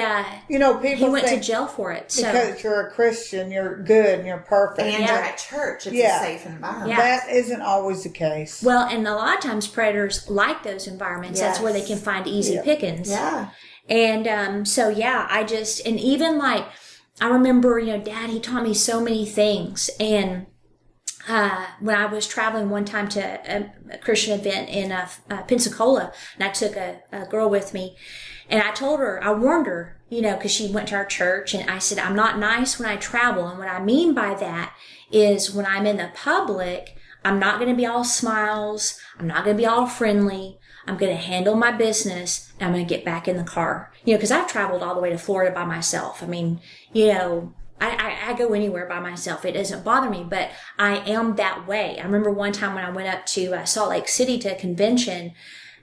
people he went think to jail for it. So. Because you're a Christian, you're good and you're perfect. And you're at church. It's a safe environment. Yeah. That isn't always the case. Well, and a lot of times predators like those environments. Yes. That's where they can find easy pickings. Yeah. And, and even like, I remember, Dad, he taught me so many things. And, when I was traveling one time to a Christian event in Pensacola, and I took a girl with me, and I warned her, because she went to our church, and I said, I'm not nice when I travel. And what I mean by that is when I'm in the public, I'm not going to be all smiles. I'm not going to be all friendly. I'm going to handle my business, and I'm going to get back in the car. Because I've traveled all the way to Florida by myself. I mean, I go anywhere by myself. It doesn't bother me, but I am that way. I remember one time when I went up to Salt Lake City to a convention,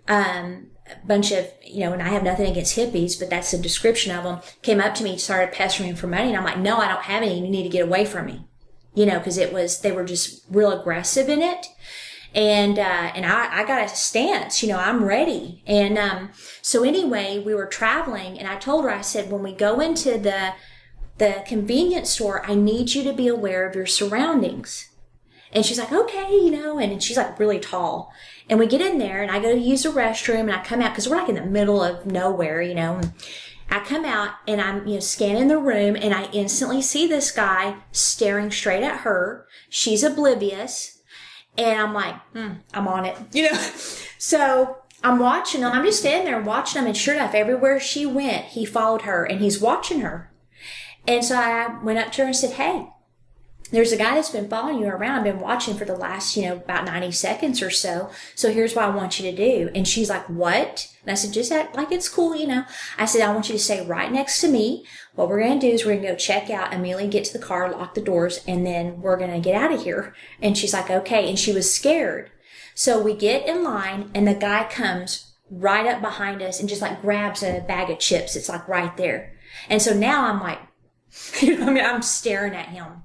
a bunch of, and I have nothing against hippies, but that's the description of them, came up to me, started pestering me for money. And I'm like, no, I don't have any. You need to get away from me, because they were just real aggressive in it. And I got a stance, I'm ready. And, so anyway, we were traveling, and I told her, I said, when we go into the convenience store, I need you to be aware of your surroundings. And she's like, okay, and she's like really tall. And we get in there, and I go to use the restroom, and I come out, because we're like in the middle of nowhere, and I come out, and I'm, scanning the room, and I instantly see this guy staring straight at her. She's oblivious. And I'm like, I'm on it, So I'm watching him. I'm just standing there watching him, and sure enough, everywhere she went, he followed her, and he's watching her. And so I went up to her and said, hey, there's a guy that's been following you around. I've been watching for the last, about 90 seconds or so. So here's what I want you to do. And she's like, what? And I said, just act like it's cool, I said, I want you to stay right next to me. What we're going to do is we're going to go check out, immediately get to the car, lock the doors, and then we're going to get out of here. And she's like, okay. And she was scared. So we get in line, and the guy comes right up behind us and just like grabs a bag of chips. It's like right there. And so now I'm like, I'm staring at him.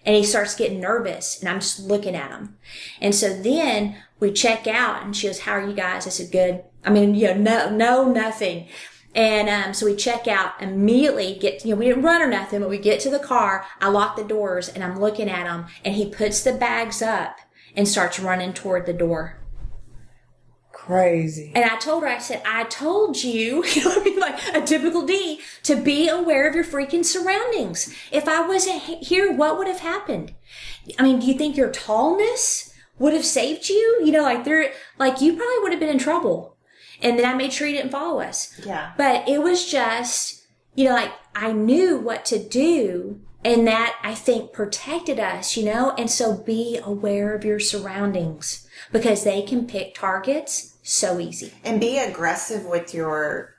And he starts getting nervous, and I'm just looking at him. And so then we check out, and she goes, how are you guys? I said, good. I mean, no, nothing. And so we check out, immediately we didn't run or nothing, but we get to the car. I lock the doors, and I'm looking at him, and he puts the bags up and starts running toward the door. Crazy. And I told her, I said, I told you, like a typical D, to be aware of your freaking surroundings. If I wasn't here, what would have happened? I mean, do you think your tallness would have saved you? You probably would have been in trouble. And then I made sure you didn't follow us. Yeah. But it was just, I knew what to do. And that, I think, protected us, and so be aware of your surroundings, because they can pick targets so easy. And be aggressive with your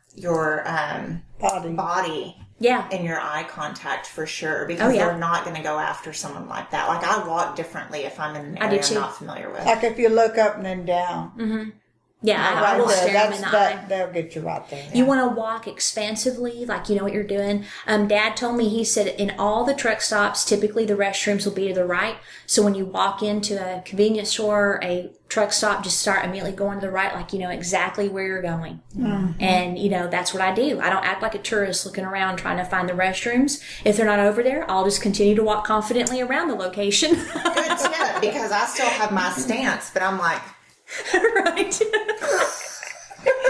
body. Yeah. And your eye contact for sure, because they're not going to go after someone like that. Like, I walk differently if I'm in an area I'm not familiar with. Like if you look up and then down. Mm-hmm. Yeah, I will stare them in the eye. They'll get you right there. You want to walk expansively, like you know what you're doing. Dad told me, he said, in all the truck stops, typically the restrooms will be to the right. So when you walk into a convenience store, a truck stop, just start immediately going to the right, like you know exactly where you're going. And you know, that's what I do. I don't act like a tourist looking around trying to find the restrooms. If they're not over there, I'll just continue to walk confidently around the location. Good tip, because I still have my stance, but I'm like, right.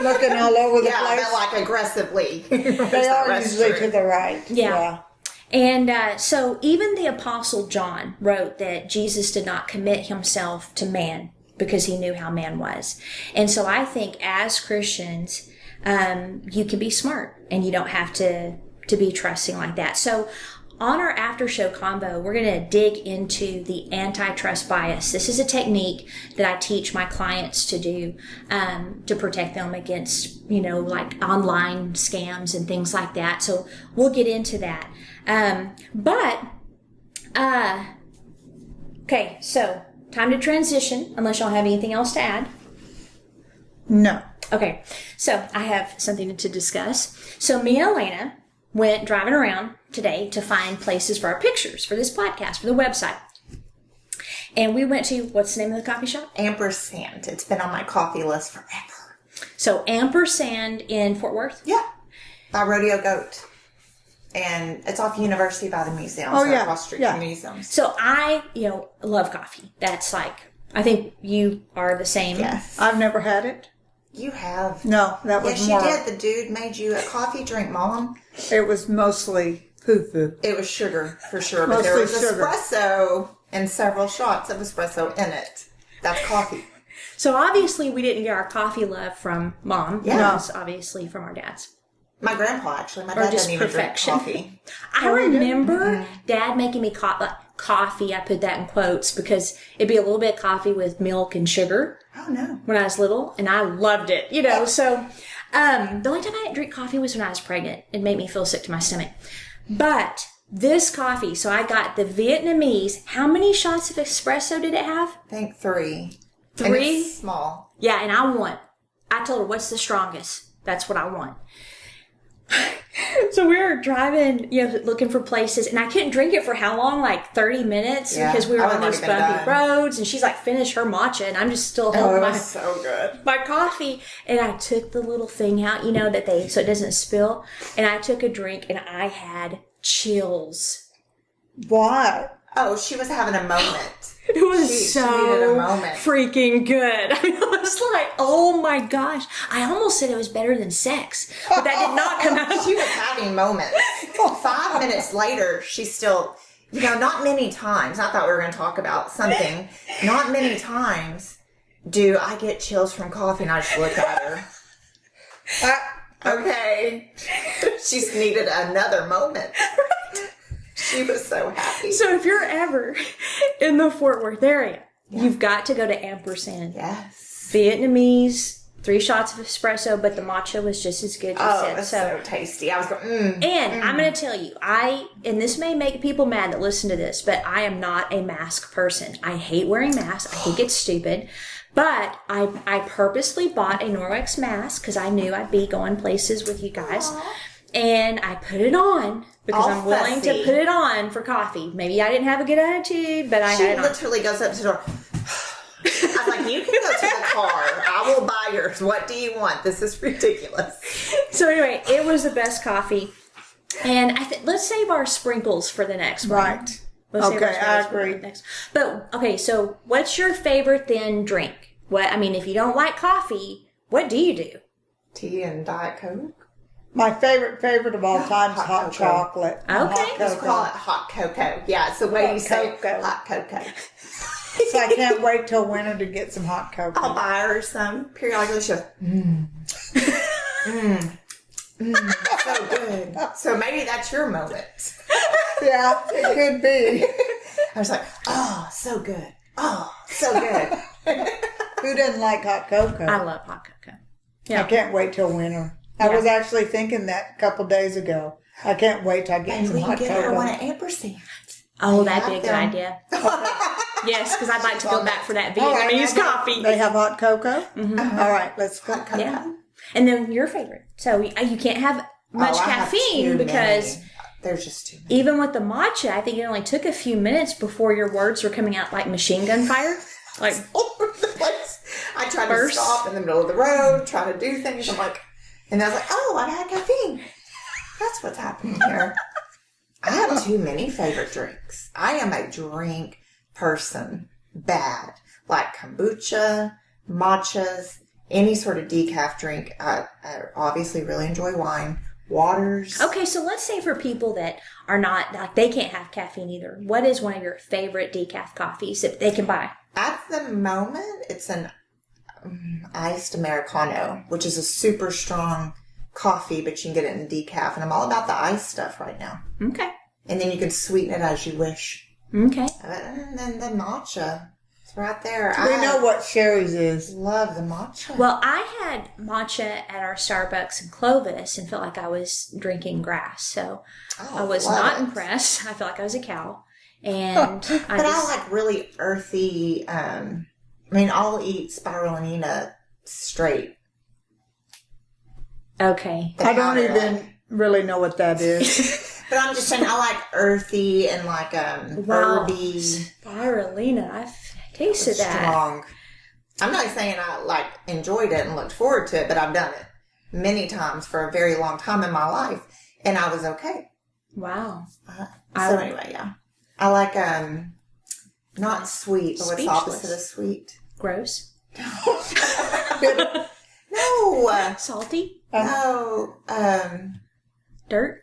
Looking all over the yeah, place. but like aggressively. They are usually to the right. Yeah. And so even the Apostle John wrote that Jesus did not commit himself to man because he knew how man was. And so I think as Christians, you can be smart and you don't have to be trusting like that. So on our after show combo, we're going to dig into the antitrust bias. This is a technique that I teach my clients to do to protect them against, you know, like online scams and things like that. So we'll get into that. Okay, so time to transition, unless y'all have anything else to add. No. Okay, so I have something to discuss. So me and Elena went driving around today to find places for our pictures for this podcast, for the website. And we went to, what's the name of the coffee shop? Ampersand. It's been on my coffee list forever. So Ampersand in Fort Worth? Yeah. By Rodeo Goat. And it's off University by the museum. Oh, so yeah. across street Yeah. from museums. So I, you know, love coffee. That's like, I think you are the same. Yes. I've never had it. You have. No, that was Yes, more. you did. The dude made you a coffee drink, Mom. It was mostly poo-poo. It was sugar, for sure. But there was Mostly sugar. espresso and several shots of espresso in it. That's coffee. So obviously we didn't get our coffee love from Mom. Yeah. It was obviously from our dads. My grandpa, actually. My Or dad just doesn't even perfection. drink coffee. I remember Dad making me coffee. I put that in quotes because it'd be a little bit of coffee with milk and sugar Oh, no. when I was little, and I loved it, you know. So the only time I didn't drink coffee was when I was pregnant. It made me feel sick to my stomach. But this coffee, so I got the Vietnamese. How many shots of espresso did it have? I think 3. 3? And it's small. Yeah, and I told her, what's the strongest? That's what I want. So we were driving, you know, looking for places, and I couldn't drink it for how long? Like 30 minutes because we were I on would these have been bumpy done. roads, and she's like, finish her matcha, and I'm just still Oh, holding it my was so good. my coffee, and I took the little thing out, you know, so it doesn't spill, and I took a drink, and I had chills. Why? Oh, she was having a moment. It was She needed a moment. freaking good. I mean, I was like, oh my gosh. I almost said it was better than sex, but that did not come out. She was having moments. 5 minutes later, she's still, you know, not many times. I thought we were going to talk about something. Not many times do I get chills from coffee and I just look at her. Okay. She's needed another moment. She was so happy. So if you're ever in the Fort Worth area, you've got to go to Ampersand. Yes. Vietnamese, 3 shots of espresso, but the matcha was just as good. Oh, it was so tasty. I was going, And I'm going to tell you, and this may make people mad that listen to this, but I am not a mask person. I hate wearing masks. I think it's stupid. But I purposely bought a Norwex mask because I knew I'd be going places with you guys. Aww. And I put it on because I'm willing to put it on for coffee. Maybe I didn't have a good attitude, but I had it on. She literally goes up to the door. I was like, you can go to the car. I will buy yours. What do you want? This is ridiculous. So anyway, it was the best coffee. And let's save our sprinkles for the next one. Right. Okay, I agree. But, okay, so what's your favorite then drink? If you don't like coffee, what do you do? Tea and Diet Coke. My favorite of all time is hot chocolate. Okay. Let's call it hot cocoa. Yeah, it's the way you say cocoa. hot cocoa. So I can't wait till winter to get some hot cocoa. I'll buy her some periodically. She'll so good. So maybe that's your moment. Yeah, it could be. I was like, oh, so good. Oh, so good. Who doesn't like hot cocoa? I love hot cocoa. Yeah. I can't wait till winter. I was actually thinking that a couple days ago. I can't wait till I get some hot get cocoa. her one at Ampersand. Oh, that'd be a good idea. Yes, because I'd like to go back for that All Vietnamese coffee. They have hot cocoa? Mm-hmm. All right, let's go. Yeah. And then your favorite. So you can't have much caffeine because there's just too many. Even with the matcha, I think it only took a few minutes before your words were coming out like machine gun fire. Like, all over the place. I tried to stop in the middle of the road, try to do things. I'm like, and I was like, oh, I had caffeine. That's what's happening here. I have too many favorite drinks. I am a drink person. Bad. Like kombucha, matchas, any sort of decaf drink. I obviously really enjoy wine. Waters. Okay, so let's say for people that are not, like, they can't have caffeine either, what is one of your favorite decaf coffees that they can buy? At the moment, it's an iced Americano, which is a super strong coffee, but you can get it in decaf. And I'm all about the ice stuff right now. Okay. And then you can sweeten it as you wish. Okay. And then the matcha. It's right there. We know what Sherry's is. Love the matcha. Well, I had matcha at our Starbucks in Clovis and felt like I was drinking grass. So I was not impressed. I felt like I was a cow. And I like really earthy, I'll eat spirulina straight. Okay. I don't even really know what that is. But I'm just saying I like earthy and like herby. Spirulina. I've tasted that. Strong. I'm not saying I like enjoyed it and looked forward to it, but I've done it many times for a very long time in my life, and I was okay. Wow. Anyway, yeah. I like not sweet, but what's the opposite of sweet? Gross. No. Salty? No. Dirt?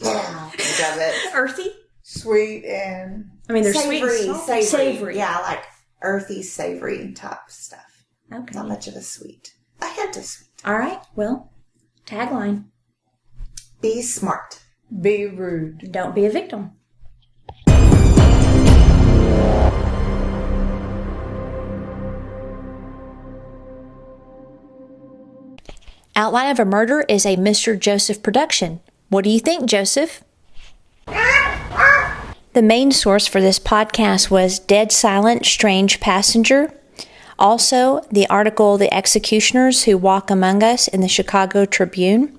Yeah. It. Earthy? Sweet and... they're savory, sweet. Savory. Yeah, I like earthy, savory type stuff. Okay. Not much of a sweet. I had to sweet. All right. Well, tagline. Be smart. Be rude. Don't be a victim. Outline of a Murder is a Mr. Joseph production. What do you think, Joseph? The main source for this podcast was Dead Silent Strange Passenger. Also, the article The Executioners Who Walk Among Us in the Chicago Tribune.